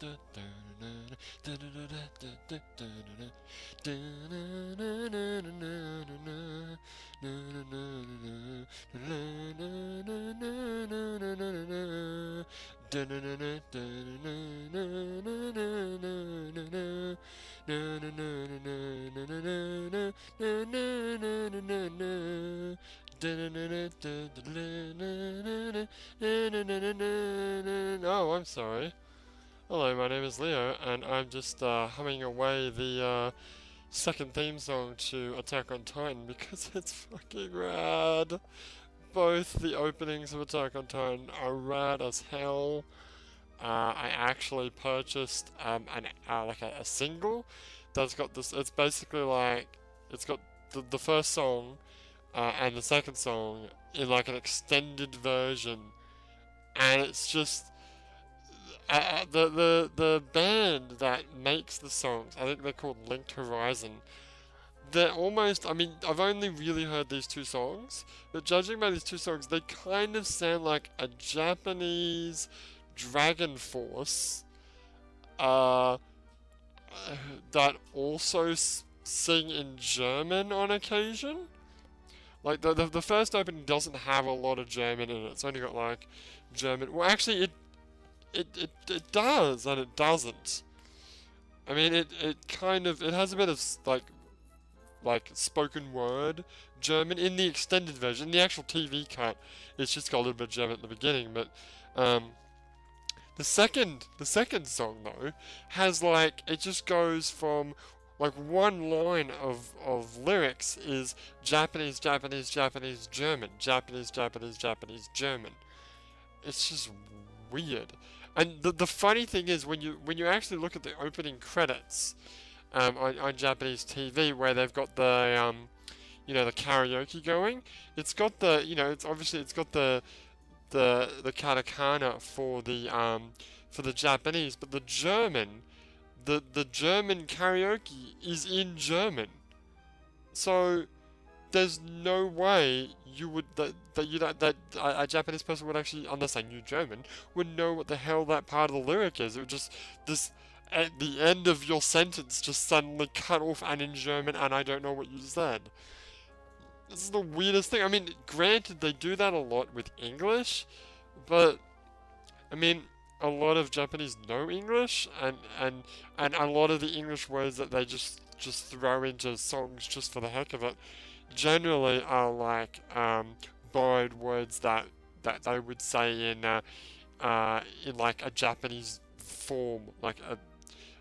Oh, I'm sorry. Hello, my name is Leo, and I'm just humming away the second theme song to Attack on Titan because it's fucking rad. Both the openings of Attack on Titan are rad as hell. I actually purchased a single that's got this. It's basically like it's got the first song and the second song in like an extended version, and it's just the band that makes the songs. I think they're called Linked Horizon. They're almost. I mean, I've only really heard these two songs, but judging by these two songs, they kind of sound like a Japanese Dragon Force that also sing in German on occasion. Like the first opening doesn't have a lot of German in it. It's only got like German. Well, actually, it does and it doesn't. I mean, it kind of it has a bit of like spoken word German in the extended version. The actual TV cut, it's just got a little bit of German at the beginning, but the second song though has like it just goes from like one line of lyrics is Japanese, Japanese, Japanese, German, Japanese, Japanese, Japanese, German. It's just weird. And the funny thing is when you actually look at the opening credits on Japanese TV where they've got the the karaoke going, it's got the it's got the katakana for the Japanese, but the German karaoke is in German. So there's no way you would that a Japanese person would actually, unless they knew German, would know what the hell that part of the lyric is. It would just this at the end of your sentence just suddenly cut off and in German, and I don't know what you said. This is the weirdest thing. I mean, granted, they do that a lot with English, but I mean, a lot of Japanese know English, and a lot of the English words that they just throw into songs just for the heck of it generally are like borrowed words that they would say in like a Japanese form.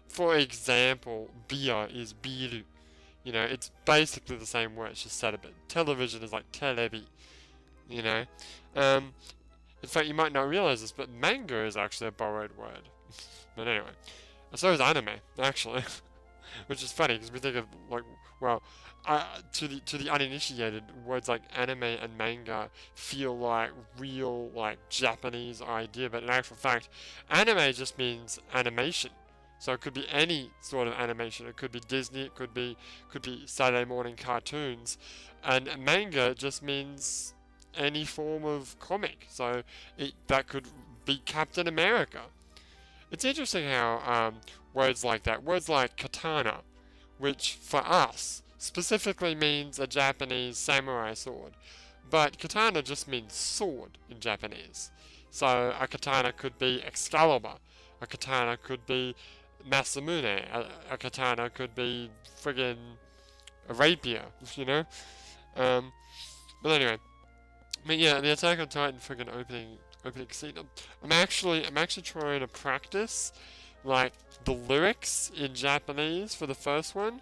For example, beer is biru. You know, it's basically the same word, it's just said a bit. Television is like telebi. You know, in fact, you might not realize this, but manga is actually a borrowed word. But anyway, so is anime actually, which is funny because we think of like, well, to the uninitiated, words like anime and manga feel like real like Japanese idea, but in actual fact, anime just means animation. So it could be any sort of animation. It could be Disney. It could be Saturday morning cartoons, and manga just means any form of comic. So that could be Captain America. It's interesting how words like that, words like katana, which for us specifically means a Japanese samurai sword, but katana just means sword in Japanese. So a katana could be Excalibur. A katana could be Masamune. A katana could be friggin' a rapier, you know? But anyway. I mean, yeah, the Attack on Titan friggin' opening scene. I'm actually trying to practice, like, the lyrics in Japanese for the first one.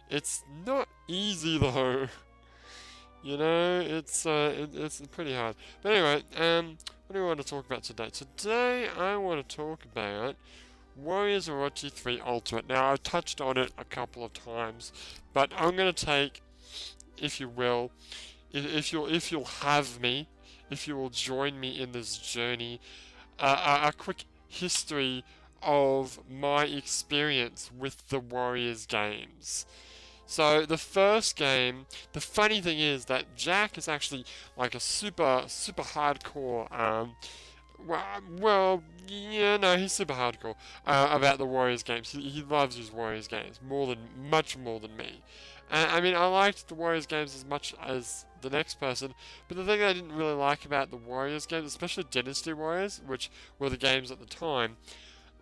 It's not easy, though. You know, it's pretty hard. But anyway, what do I want to talk about today? Today, I want to talk about Warriors Orochi 3 Ultimate. Now, I've touched on it a couple of times, but I'm going to take, if you will, if you'll have me, if you will join me in this journey, a quick history of my experience with the Warriors games. So the first game, the funny thing is that Jack is actually like a super hardcore Well, yeah, no, he's super hardcore about the Warriors games. He loves his Warriors games much more than me. I mean, I liked the Warriors games as much as the next person, but the thing I didn't really like about the Warriors games, especially Dynasty Warriors, which were the games at the time,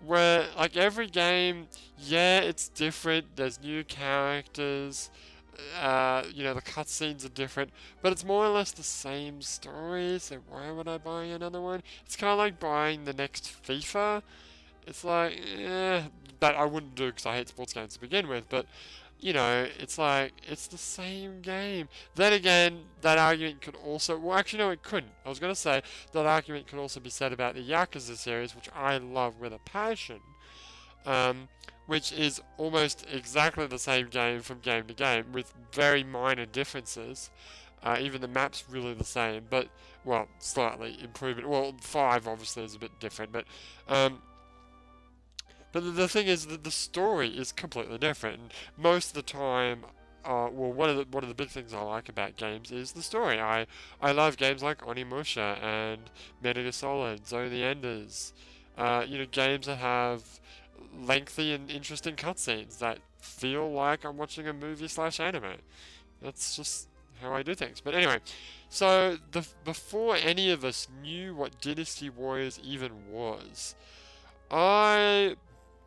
where like every game, yeah, it's different. There's new characters. The cutscenes are different, but it's more or less the same story. So why would I buy another one? It's kind of like buying the next FIFA. It's like, that I wouldn't do because I hate sports games to begin with. But it's like it's the same game. Then again, that argument could also, well, actually no, it couldn't. I was gonna say that argument could also be said about the Yakuza series, which I love with a passion. Um, which is almost exactly the same game from game to game with very minor differences. Even the map's really the same, but, well, slightly improvement. Well, 5 obviously is a bit different, but the thing is that the story is completely different. And most of the time, one of the big things I like about games is the story. I love games like Onimusha and Metal Gear Solid, Zone of the Enders. Games that have lengthy and interesting cutscenes that feel like I'm watching a movie/anime. That's just how I do things. But anyway, so before any of us knew what Dynasty Warriors even was, I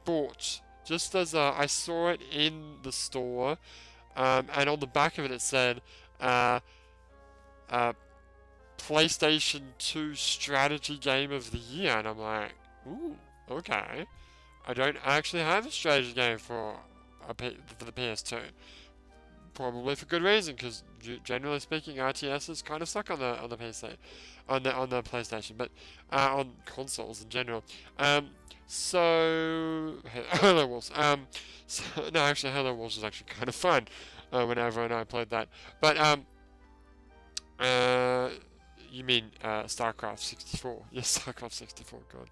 bought, just as I saw it in the store, and on the back of it said, PlayStation 2 Strategy Game of the Year, and I'm like, ooh, okay. I don't actually have a strategy game for the PS2. Probably for good reason, because generally speaking, RTSs kind of suck on the PC, on the PlayStation, but on consoles in general. Hello Wars. No, actually, Hello Wars was actually kind of fun when everyone and I played that. But you mean StarCraft 64? Yes, StarCraft 64. God.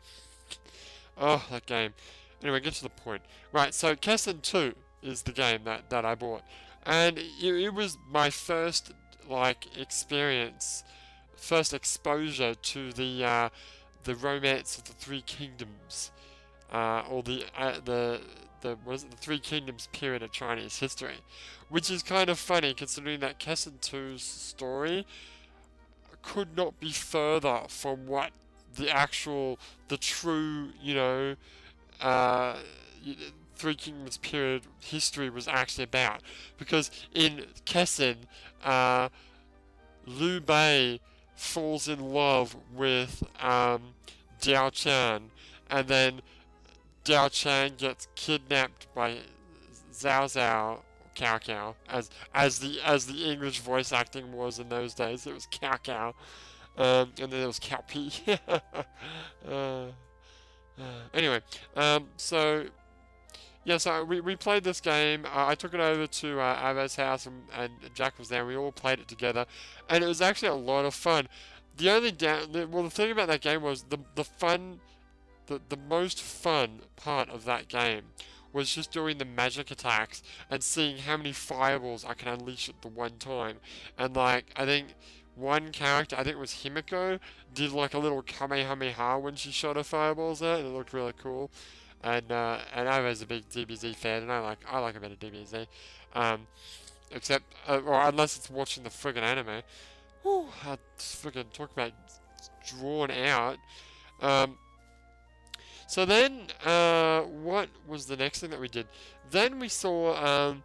Oh, that game. Anyway, get to the point. Right, so Kessen 2 is the game that I bought. And it was my first, experience, first exposure to the romance of the Three Kingdoms. Or the Three Kingdoms period of Chinese history. Which is kind of funny, considering that Kessen 2's story could not be further from what the true, Three Kingdoms period history was actually about. Because in Kessen, Liu Bei falls in love with Diao Chan, and then Diao Chan gets kidnapped by Zhao Zhao, Cao Cao, as the English voice acting was in those days. It was Cao Cao, and then there was Cao Pi. Anyway, so we played this game. I took it over to Ava's house, and Jack was there. We all played it together, and it was actually a lot of fun. The thing about that game was the most fun part of that game was just doing the magic attacks and seeing how many fireballs I can unleash at the one time. And I think one character, I think it was Himiko, did a little Kamehameha when she shot her fireballs out, and it looked really cool. And I was a big DBZ fan, and I like a bit of DBZ. Except, or unless it's watching the friggin' anime. Whew, I friggin' talk about drawn out. So then, what was the next thing that we did? Then we saw,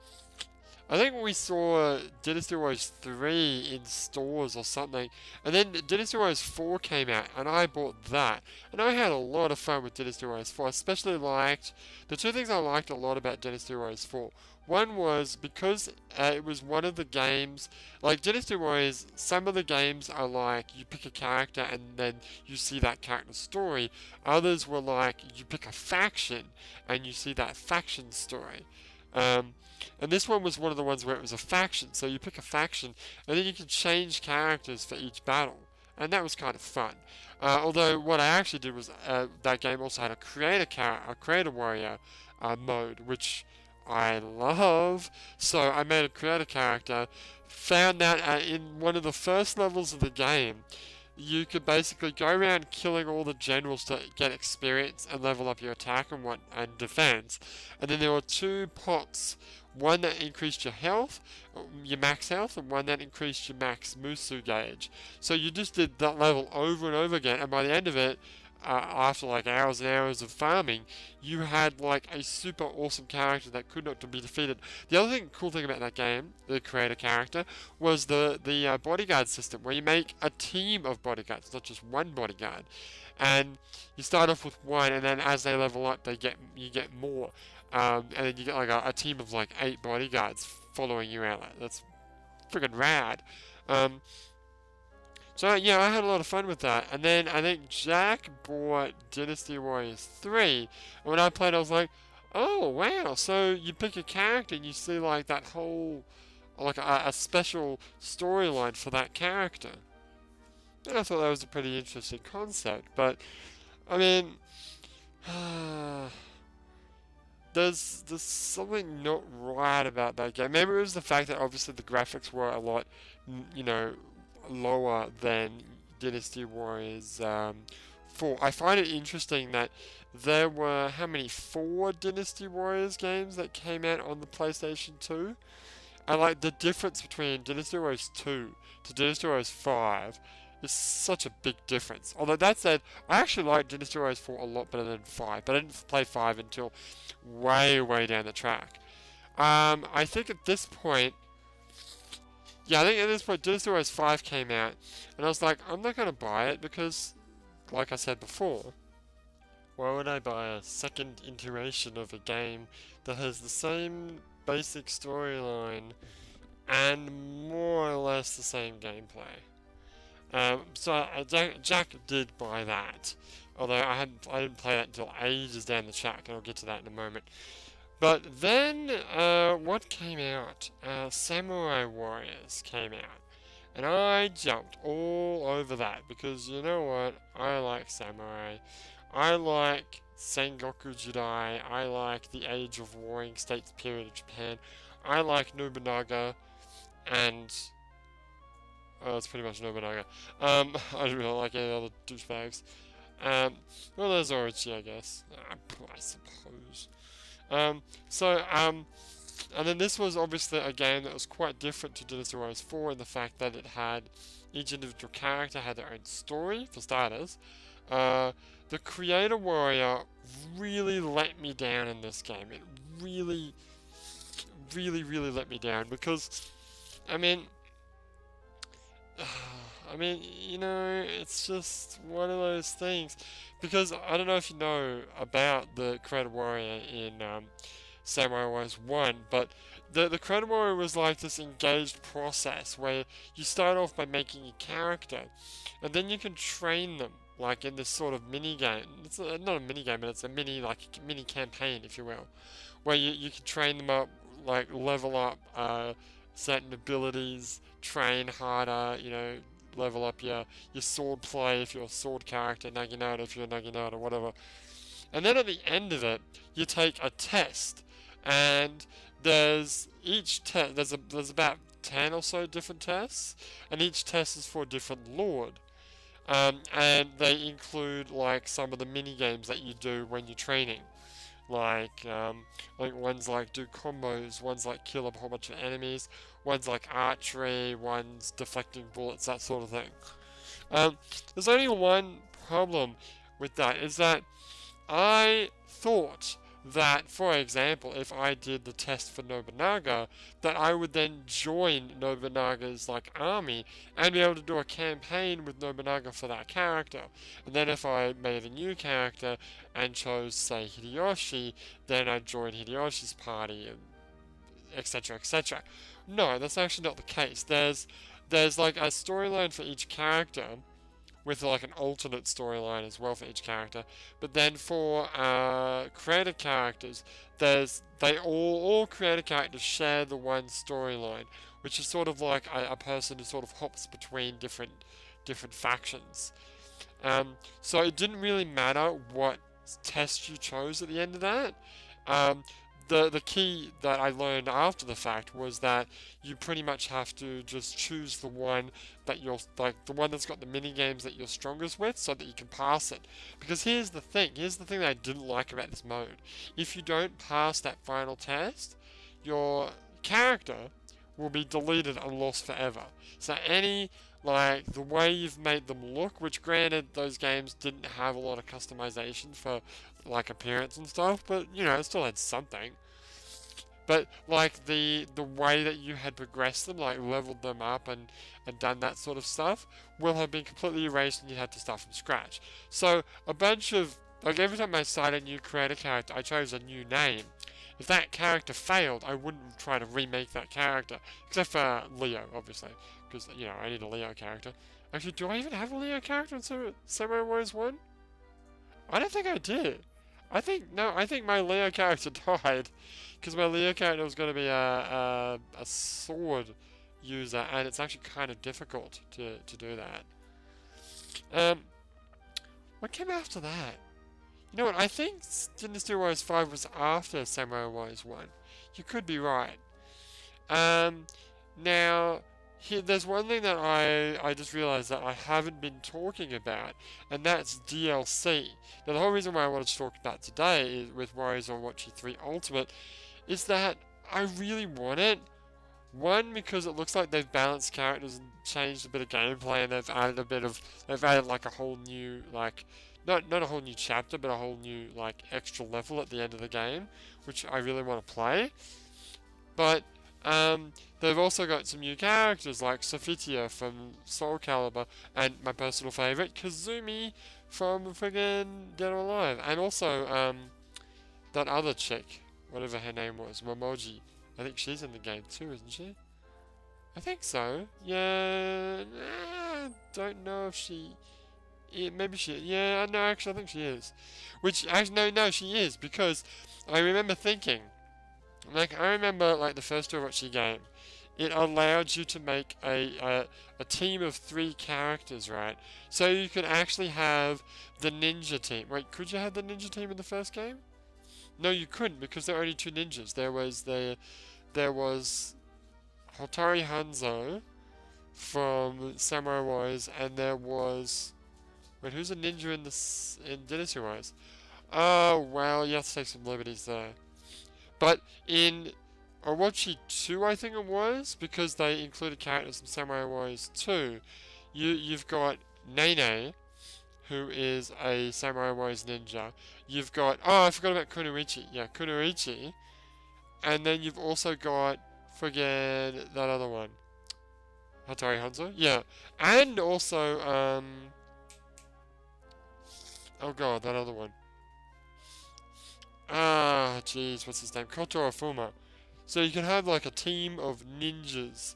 I think we saw Dynasty Warriors 3 in stores or something, and then Dynasty Warriors 4 came out, and I bought that. And I had a lot of fun with Dynasty Warriors 4. I especially liked, the two things I liked a lot about Dynasty Warriors 4. One was because it was one of the games, like Dynasty Warriors, some of the games are you pick a character and then you see that character's story. Others were you pick a faction and you see that faction's story. And this one was one of the ones where it was a faction, so you pick a faction and then you can change characters for each battle. And that was kind of fun. Although what I actually did was that game also had a creator warrior mode, which I love. So I made a creator character, found out in one of the first levels of the game you could basically go around killing all the generals to get experience and level up your attack and defense. And then there were 2 pots, one that increased your health, your max health, and one that increased your max Musu gauge. So you just did that level over and over again, and by the end of it, after like hours and hours of farming, you had like a super awesome character that could not be defeated. The other cool thing about that game, the creator character, was the bodyguard system, where you make a team of bodyguards, not just one bodyguard. And you start off with one, and then as they level up, you get more, and then you get like a team of like 8 bodyguards following you out. That's freaking rad. So yeah, I had a lot of fun with that. And then I think Jack bought Dynasty Warriors 3. And when I played, I was like, oh wow, so you pick a character and you see like that whole, like a special storyline for that character. And I thought that was a pretty interesting concept. But, I mean, there's something not right about that game. Maybe it was the fact that obviously the graphics were a lot, lower than Dynasty Warriors 4. I find it interesting that there were, how many, 4 Dynasty Warriors games that came out on the PlayStation 2? And like the difference between Dynasty Warriors 2 to Dynasty Warriors 5 is such a big difference. Although that said, I actually like Dynasty Warriors 4 a lot better than 5, but I didn't play 5 until way down the track. I think at this point, Dynasty Warriors 5 came out, and I was like, I'm not going to buy it because, like I said before, why would I buy a second iteration of a game that has the same basic storyline and more or less the same gameplay? So Jack did buy that, although I didn't play that until ages down the track, and I'll get to that in a moment. But then, what came out? Samurai Warriors came out. And I jumped all over that, because you know what? I like Samurai. I like Sengoku Jidai. I like the Age of Warring States period of Japan. I like Nobunaga, and that's pretty much Nobunaga. I don't really like any other douchebags. Well, there's Orochi, I guess. I suppose. And then this was obviously a game that was quite different to Dynasty Warriors 4 in the fact that it had, each individual character had their own story, for starters. The creator warrior really let me down in this game. It really let me down, because, I mean, it's just one of those things. Because I don't know if you know about the creator warrior in Samurai Warriors 1, but the creator warrior was like this engaged process where you start off by making a character, and then you can train them like in this sort of mini game. It's not a mini game, but it's a mini campaign, if you will, where you can train them up, like level up certain abilities, train harder, level up your sword play if you're a sword character, Naginata if you're a Naginata, whatever. And then at the end of it, you take a test, and there's about 10 or so different tests, and each test is for a different lord. And they include like some of the mini games that you do when you're training. Like one's like do combos, one's like kill a whole bunch of enemies, one's like archery, one's deflecting bullets, that sort of thing. There's only one problem with that, is that I thought that, for example, if I did the test for Nobunaga, that I would then join Nobunaga's like army and be able to do a campaign with Nobunaga for that character. And then if I made a new character and chose, say, Hideyoshi, then I'd join Hideyoshi's party, and etc, etc. No, that's actually not the case. There's like a storyline for each character, with like an alternate storyline as well for each character. But then for creator characters, all creator characters share the one storyline, which is sort of like a person who sort of hops between different factions. So it didn't really matter what test you chose at the end of that. the key that I learned after the fact was that you pretty much have to just choose the one that you're, like, the one that's got the mini games that you're strongest with, so that you can pass it. Because here's the thing that I didn't like about this mode. If you don't pass that final test, your character will be deleted and lost forever. So any, like, the way you've made them look, which granted those games didn't have a lot of customization for, like, appearance and stuff, but, you know, it still had something. But, like, the way that you had progressed them, like, leveled them up and done that sort of stuff, will have been completely erased and you had to start from scratch. So, a bunch of, like, every time I started a new creator character, I chose a new name. If that character failed, I wouldn't try to remake that character. Except for Leo, obviously. Because, you know, I need a Leo character. Actually, do I even have a Leo character in Samurai Warriors 1? I don't think I did. I think my Leo character died. Because my Leo character was going to be a sword user, and it's actually kind of difficult to do that. What came after that? You know what, I think Dynasty Warriors 5 was after Samurai Warriors 1. You could be right. Now, there's one thing that I just realized that I haven't been talking about, and that's DLC. Now, the whole reason why I wanted to talk about today is with Warriors Orochi 3 Ultimate is that I really want it. One, because it looks like they've balanced characters and changed a bit of gameplay, and they've added like a whole new, like, not a whole new chapter, but a whole new, like, extra level at the end of the game, which I really want to play. But they've also got some new characters like Sophitia from Soul Calibur, and my personal favourite, Kazumi from friggin' Dead or Alive, and also that other chick, whatever her name was, Momoji. I think she's in the game too, isn't she? I think so. Yeah, don't know if she... Yeah, maybe she... Yeah, no, actually I think she is. Which, actually, no, she is, because I remember thinking... Like, I remember, like, the first Orochi game, it allowed you to make a team of 3 characters, right? So you could actually have the ninja team. Wait, could you have the ninja team in the first game? No, you couldn't, because there were only 2 ninjas. There was Hotori Hanzo from Samurai Warriors, and there was... Wait, who's a ninja in Dynasty Warriors? Oh, well, you have to take some liberties there. But in Orochi 2, I think it was, because they included characters from Samurai Warriors 2, you've got Nene, who is a Samurai Warriors ninja. You've got... Oh, I forgot about Kunoichi. Yeah, Kunoichi. And then you've also got... Friggin' that other one. Hattori Hanzo? Yeah. And also, oh god, that other one. Ah, jeez, what's his name? Kotaro Fuma. So you can have, like, a team of ninjas.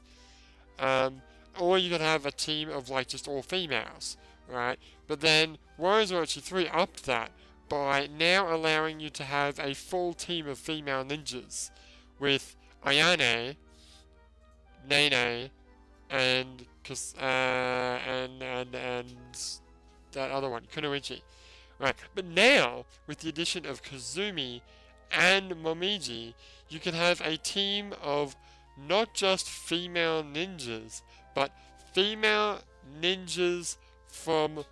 Or you can have a team of, like, just all females, right? But then, Warriors Orochi 3 upped that by now allowing you to have a full team of female ninjas with Ayane, Nene, and that other one, Kunoichi. Right, but now, with the addition of Kazumi and Momiji, you can have a team of not just female ninjas, but female ninjas from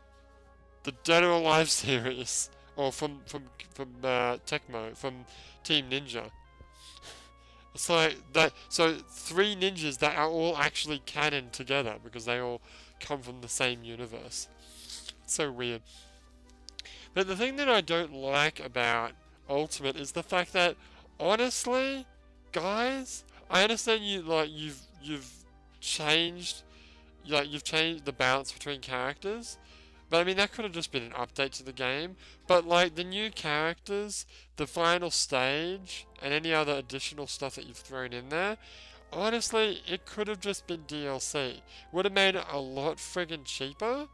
the Dead or Alive series, or from Tecmo, from Team Ninja. It's like that. So 3 ninjas that are all actually canon together because they all come from the same universe. It's so weird. But the thing that I don't like about Ultimate is the fact that, honestly, guys, I understand you've changed the balance between characters, but I mean that could have just been an update to the game. But like the new characters, the final stage, and any other additional stuff that you've thrown in there, honestly, it could have just been DLC. Would have made it a lot friggin' cheaper.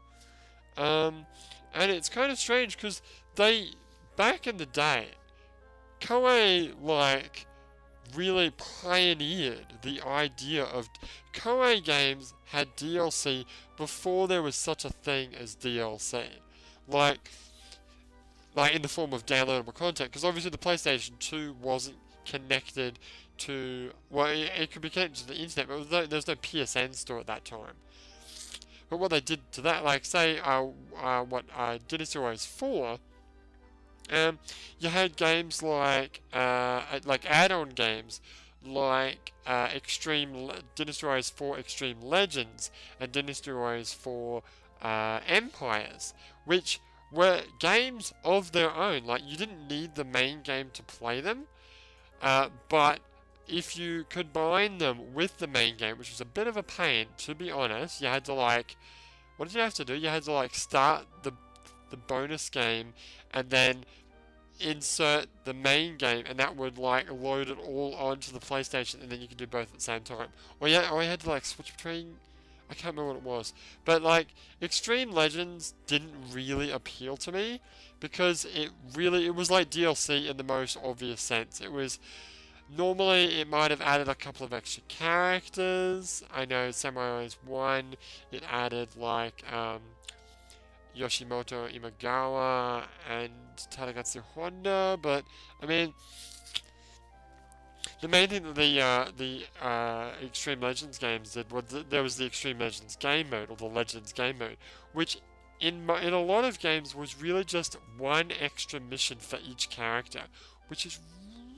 And it's kind of strange because back in the day, Koei, like, really pioneered the idea of... Koei games had DLC before there was such a thing as DLC. Like in the form of downloadable content, because obviously the PlayStation 2 wasn't connected to, well, it could be connected to the internet, but there's no PSN store at that time. But what they did to that, like say, Dynasty Warriors 4, you had games like add-on games like Dynasty Warriors 4 Extreme Legends and Dynasty Warriors 4 Empires, which were games of their own. Like, you didn't need the main game to play them, but if you combine them with the main game, which was a bit of a pain, to be honest, you had to what did you have to do? You had to start the bonus game and then insert the main game, and that would load it all onto the PlayStation, and then you could do both at the same time. Or you had to switch between. I can't remember what it was, but Extreme Legends didn't really appeal to me because it was like DLC in the most obvious sense. It was normally it might have added a couple of extra characters. I know Samurai Warriors 1, it added Yoshimoto Imagawa and Tadagatsu Honda, but I mean, the main thing that the Extreme Legends games did was there was the Extreme Legends game mode, or the Legends game mode, which in a lot of games was really just one extra mission for each character, which is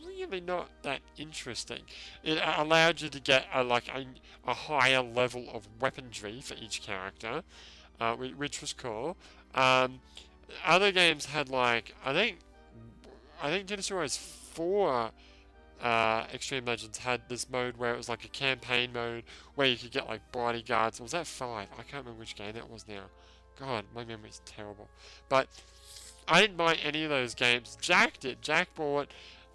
really not that interesting. It allowed you to get a higher level of weaponry for each character, which was cool. Other games had I think Dynasty Warriors 4 Extreme Legends had this mode where it was like a campaign mode where you could get bodyguards. Or was that 5? I can't remember which game that was now. God, my memory's terrible. But I didn't buy any of those games. Jack did. Jack bought.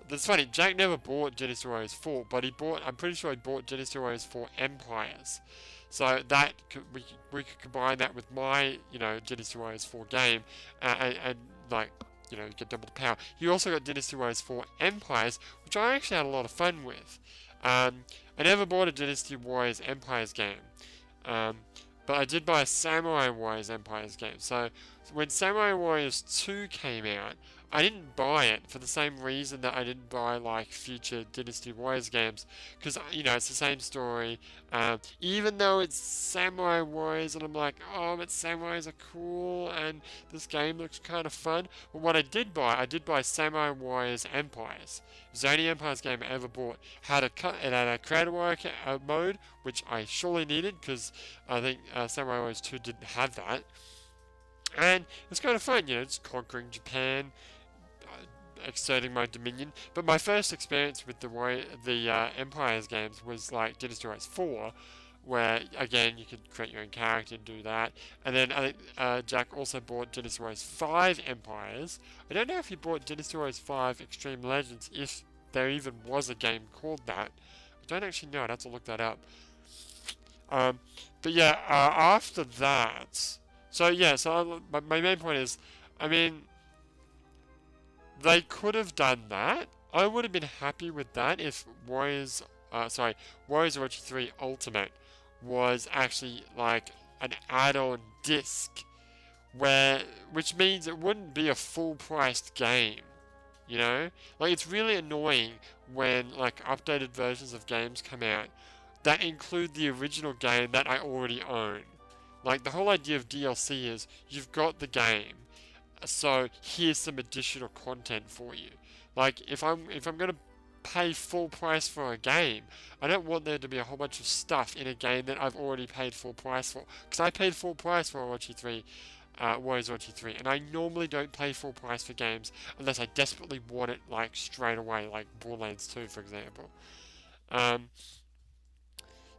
That's funny. Jack never bought Dynasty Warriors 4, but I'm pretty sure he bought Dynasty Warriors 4 Empires. So that we could combine that with my Dynasty Warriors 4 game, and get double the power. He also got Dynasty Warriors 4 Empires, which I actually had a lot of fun with. I never bought a Dynasty Warriors Empires game, but I did buy a Samurai Warriors Empires game. So when Samurai Warriors 2 came out, I didn't buy it for the same reason that I didn't buy future Dynasty Warriors games, because it's the same story. Even though it's Samurai Warriors, and I'm like, oh, but Samurais are cool, and this game looks kind of fun. But what I did buy Samurai Warriors Empires. It was the only Empires game I ever bought. It had a creator warrior mode, which I surely needed, because I think Samurai Warriors 2 didn't have that. And it was kind of fun, just conquering Japan, exerting my dominion. But my first experience with the Empires games was Dynasty Warriors 4, where again you could create your own character and do that. And then I think Jack also bought Dynasty Warriors 5 Empires. I don't know if he bought Dynasty Warriors 5 Extreme Legends, if there even was a game called that. I don't actually know. I'd have to look that up. But yeah, after that. So my main point is, I mean, they could have done that. I would have been happy with that if Warriors Orochi 3 Ultimate was actually an add-on disc, which means it wouldn't be a full-priced game. It's really annoying when updated versions of games come out that include the original game that I already own. The whole idea of DLC is you've got the game, so here's some additional content for you. If I'm gonna pay full price for a game, I don't want there to be a whole bunch of stuff in a game that I've already paid full price for. Because I paid full price for Orochi 3, Warriors Orochi 3, and I normally don't pay full price for games unless I desperately want it straight away, like Borderlands 2, for example.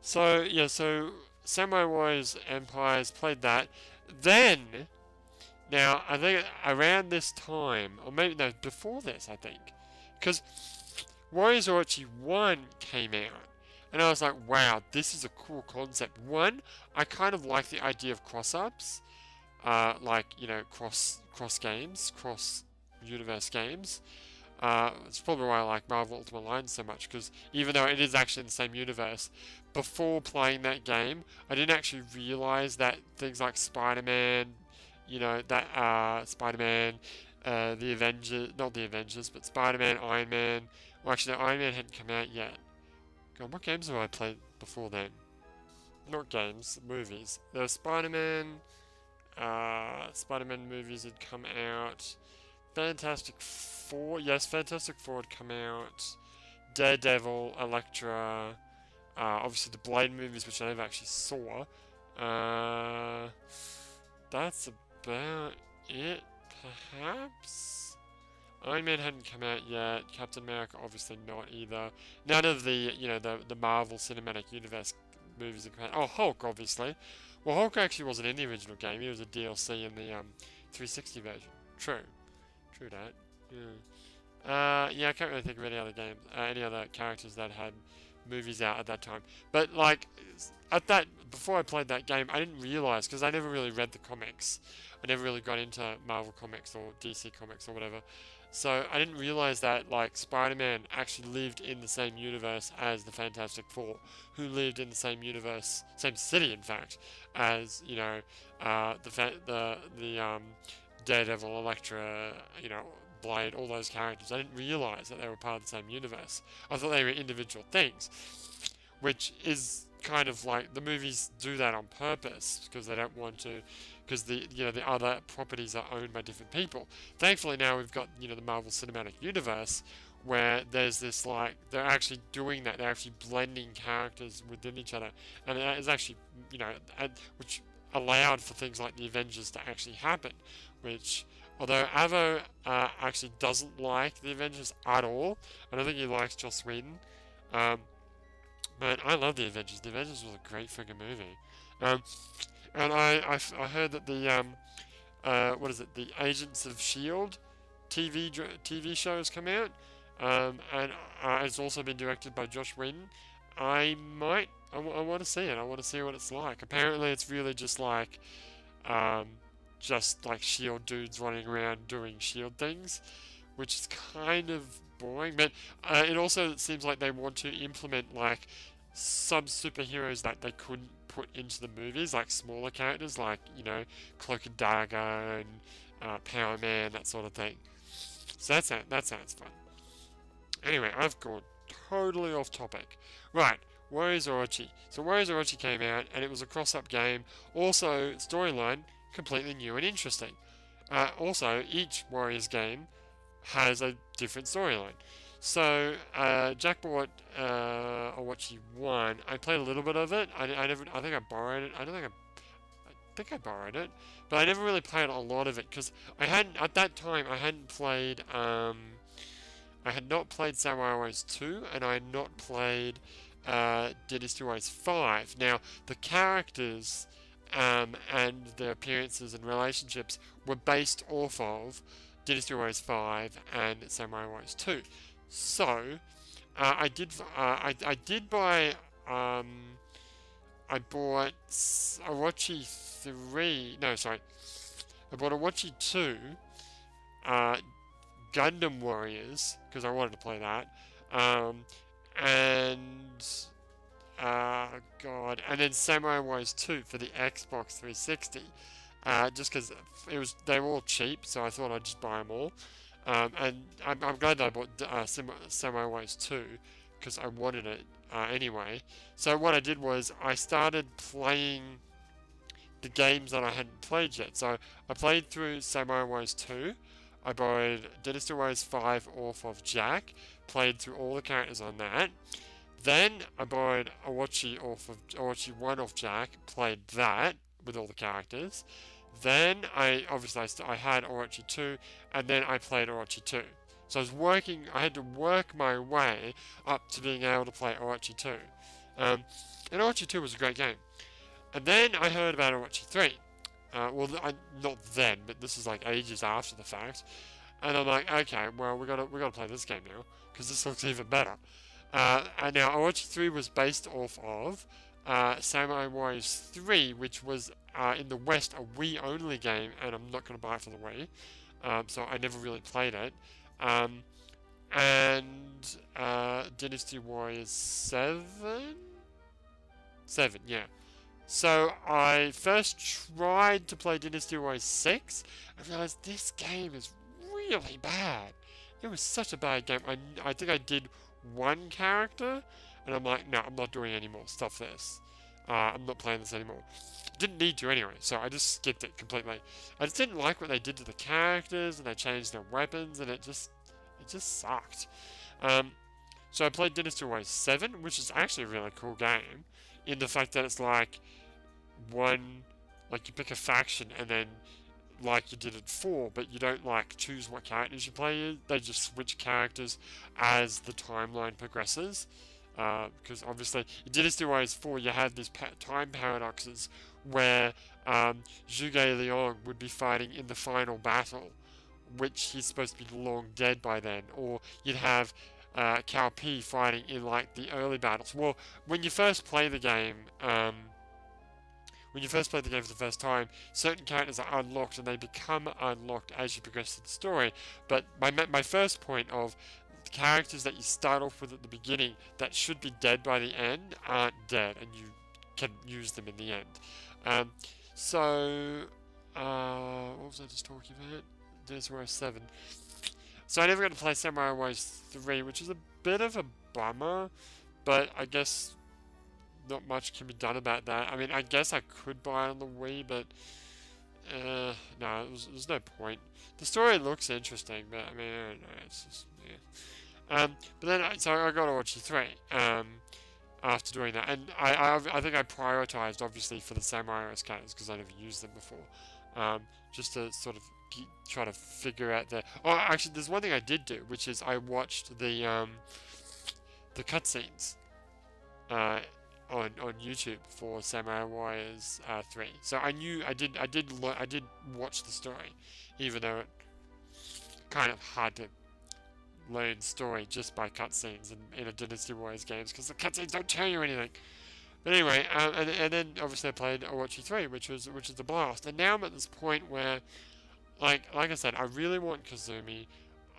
So Samurai Warriors Empires, played that. Then, now, I think around this time, or maybe no, before this, I think, because Warriors Orochi 1 came out, and I was like, wow, this is a cool concept. One, I kind of like the idea of cross-ups, cross games, cross-universe games. It's probably why I like Marvel Ultimate Alliance so much, because even though it is actually in the same universe, before playing that game, I didn't actually realize that things like Spider-Man, Spider-Man, the Avengers, not the Avengers, but Spider-Man, Iron Man. Well, actually, no, Iron Man hadn't come out yet. God, what games have I played before then? Not games, movies. There was Spider-Man. Spider-Man movies had come out. Fantastic Four. Yes, Fantastic Four had come out. Daredevil, Elektra. Obviously the Blade movies, which I never actually saw. That's about it, perhaps? Iron Man hadn't come out yet. Captain America, obviously not either. None of the, the Marvel Cinematic Universe movies had come out. Oh, Hulk, obviously. Well, Hulk actually wasn't in the original game. He was a DLC in the 360 version. True. True that. Yeah. Yeah, I can't really think of any other characters that had movies out at that time. But like, before I played that game, I didn't realize, because I never really read the comics. I never really got into Marvel comics or DC comics or whatever. So I didn't realize that like Spider-Man actually lived in the same universe as the Fantastic Four, who lived in the same universe, same city in fact, as the Daredevil, Elektra, Blade, all those characters. I didn't realize that they were part of the same universe. I thought they were individual things, which is kind of like the movies do that on purpose because they don't want to, because the other properties are owned by different people. Thankfully now we've got the Marvel Cinematic Universe where there's this like they're actually doing that. They're actually blending characters within each other, and it is actually which allowed for things like the Avengers to actually happen, which. Although Avo actually doesn't like the Avengers at all. I don't think he likes Joss Whedon. But I love the Avengers. The Avengers was a great friggin' movie. And I heard that the the Agents of Shield TV show has come out, and it's also been directed by Joss Whedon. I want to see it. I want to see what it's like. Apparently, it's really just like Shield dudes running around doing Shield things, which is kind of boring. But it also seems like they want to implement like some superheroes that they couldn't put into the movies, like smaller characters, like Cloak and Dagger and Power Man, that sort of thing. So that sounds fun. Anyway, I've gone totally off topic. Right. Warriors Orochi. So Warriors Orochi came out, and it was a cross-up game. Also, storyline completely new and interesting. Also, each Warriors game has a different storyline. So, Jack bought Orochi 1. I played a little bit of it. I think I borrowed it. I think I borrowed it, but I never really played a lot of it because at that time I hadn't played I had not played Samurai Warriors 2, and I had not played Dynasty Warriors 5. Now, the characters and their appearances and relationships were based off of Dynasty Warriors 5 and Samurai Warriors 2. So, I did buy, I bought Orochi 3, no, sorry, I bought Orochi 2, Gundam Warriors, because I wanted to play that, and then Samurai Warriors 2 for the Xbox 360, just because they were all cheap, so I thought I'd just buy them all. And I'm glad that I bought Samurai Warriors 2 because I wanted it anyway. So what I did was I started playing the games that I hadn't played yet. So I played through Samurai Warriors 2. I borrowed Dynasty Warriors 5 off of Jack, played through all the characters on that. Then I borrowed Orochi 1 off Jack, played that with all the characters. Then I had Orochi 2, and then I played Orochi 2. So I had to work my way up to being able to play Orochi 2. And Orochi 2 was a great game. And then I heard about Orochi 3. Not then, but this is like ages after the fact. And I'm like, okay, well, we gotta play this game now, because this looks even better. And now Orochi 3 was based off of Samurai Warriors 3, which was in the West a Wii only game, and I'm not going to buy it for the Wii, so I never really played it. And Dynasty Warriors 7? 7, yeah. So I first tried to play Dynasty Warriors 6, and realized this game is really bad. It was such a bad game. I think I did one character, and I'm like, no, I'm not doing any more. Stop this. I'm not playing this anymore. Didn't need to anyway, so I just skipped it completely. I just didn't like what they did to the characters, and they changed their weapons, and it just sucked. So I played Dynasty Warriors 7, which is actually a really cool game, in the fact that it's like you pick a faction, and then like you did in 4, but you don't like choose what characters you play. They just switch characters as the timeline progresses. Because obviously in Dynasty Warriors 4 you had these time paradoxes where Zhuge Liang would be fighting in the final battle, which he's supposed to be long dead by then, or you'd have Cao Pi fighting in like the early battles. Well, when you first play the game, for the first time, certain characters are unlocked and they become unlocked as you progress through the story. But my first point of the characters that you start off with at the beginning that should be dead by the end aren't dead, and you can use them in the end. What was I just talking about? Dynasty Warriors 7. So I never got to play Samurai Warriors 3, which is a bit of a bummer, but I guess not much can be done about that. I mean, I guess I could buy it on the Wii, but no, there's no point. The story looks interesting, but I mean, I don't know, it's just, yeah. But then, so I got Orchard 3, after doing that, and I think I prioritized, obviously, for the Samurai Warriors characters, because I never used them before, just to sort of try to figure out the... Oh, actually, there's one thing I did do, which is I watched the cutscenes, on YouTube for Samurai Warriors 3. So I knew I did watch the story, even though it kind of hard to learn story just by cutscenes in a Dynasty Warriors games, because the cutscenes don't tell you anything. But anyway, and then obviously I played Orochi 3, which is a blast. And now I'm at this point where, like I said, I really want Kazumi.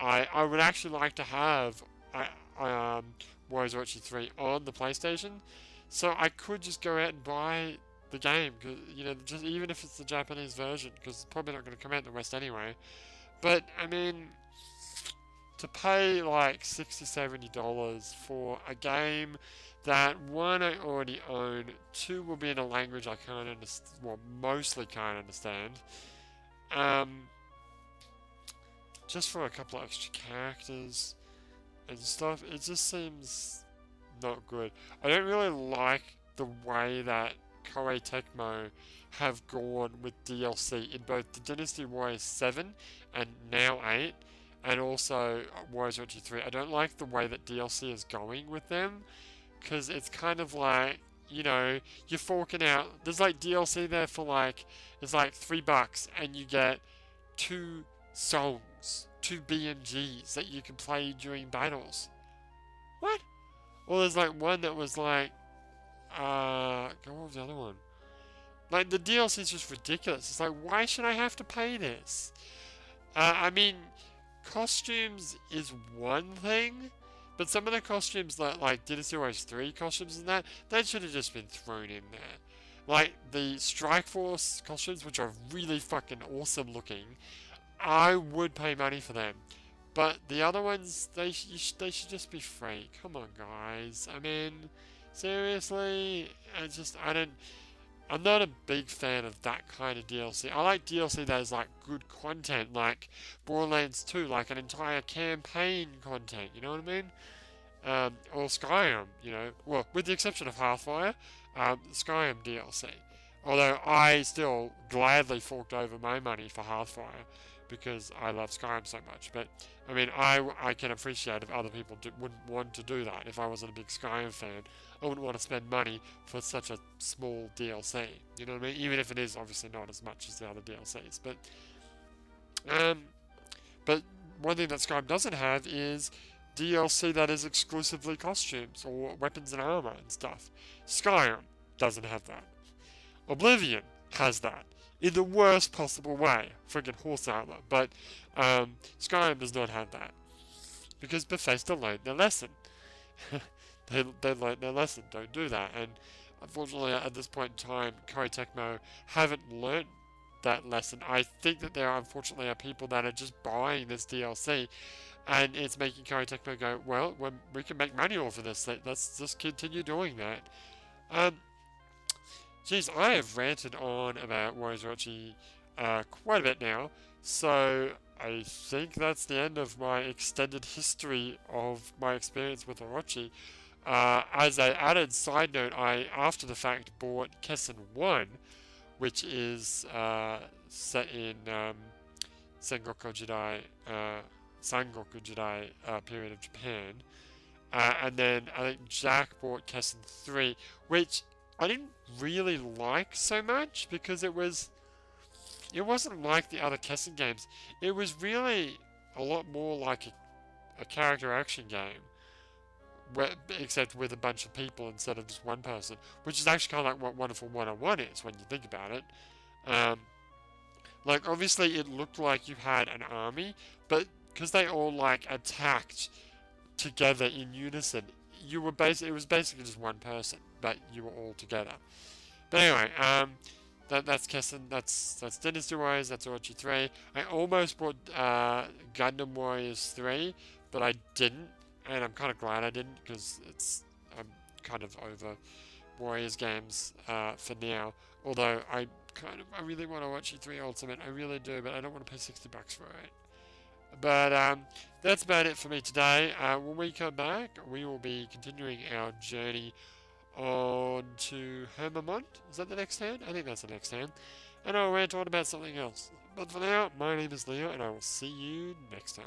I would actually like to have Warriors Orochi 3 on the PlayStation. So I could just go out and buy the game, cause, just even if it's the Japanese version, because it's probably not going to come out in the West anyway. But, I mean, to pay like $60, $70 for a game that, 1, I already own, 2, will be in a language I can't understand, well, mostly can't understand, just for a couple of extra characters and stuff, it just seems not good. I don't really like the way that Koei Tecmo have gone with DLC in both the Dynasty Warriors 7 and now 8, and also Warriors Orochi 3. I don't like the way that DLC is going with them, because it's kind of like, you're forking out, there's like DLC there for like, it's like $3 and you get 2 songs, 2 BMGs that you can play during battles. What? Well, there's like one that was like, what was the other one? Like, the DLC is just ridiculous. It's like, why should I have to pay this? I mean, costumes is one thing, but some of the costumes that, like, Dynasty Warriors 3 costumes and that should have just been thrown in there. Like, the Strike Force costumes, which are really fucking awesome looking, I would pay money for them. But the other ones, they should just be free. Come on, guys. I mean, seriously, I'm not a big fan of that kind of DLC. I like DLC that is like good content, like Borderlands 2, like an entire campaign content, you know what I mean? Or Skyrim, well, with the exception of Hearthfire, Skyrim DLC. Although I still gladly forked over my money for Hearthfire, because I love Skyrim so much. But, I mean, I can appreciate if other people wouldn't want to do that. If I wasn't a big Skyrim fan, I wouldn't want to spend money for such a small DLC. You know what I mean? Even if it is obviously not as much as the other DLCs. But one thing that Skyrim doesn't have is DLC that is exclusively costumes or weapons and armor and stuff. Skyrim doesn't have that. Oblivion has that. In the worst possible way. Friggin' horse armor. But Skyrim does not have that. Because Bethesda learned their lesson. they learned their lesson. Don't do that. And unfortunately, at this point in time, Koei Tecmo haven't learned that lesson. I think that there, unfortunately, are people that are just buying this DLC, and it's making Koei Tecmo go, well, we can make money off of this. Let's just continue doing that. Geez, I have ranted on about Warriors Orochi quite a bit now, so I think that's the end of my extended history of my experience with Orochi. As an added side note, I, after the fact, bought Kessen 1, which is set in Sengoku Jidai, Sangoku Jidai period of Japan. And then I think Jack bought Kessen 3, which I didn't really like so much because it wasn't like the other Kessen games. It was really a lot more like a character action game, except with a bunch of people instead of just one person, which is actually kind of like what Wonderful 101 is when you think about it. Like, obviously it looked like you had an army, but because they all like attacked together in unison, it was basically just one person, but you were all together. But anyway, that's Kessen, that's Dynasty Warriors, that's Orochi 3. I almost bought Gundam Warriors 3, but I didn't, and I'm kind of glad I didn't, because I'm kind of over Warriors games for now. Although I really want Orochi 3 Ultimate, I really do, but I don't want to pay $60 for it. But that's about it for me today. When we come back, we will be continuing our journey on to Hermamont. Is that the next hand? I think that's the next hand. And I'll rant on about something else. But for now, my name is Leo, and I will see you next time.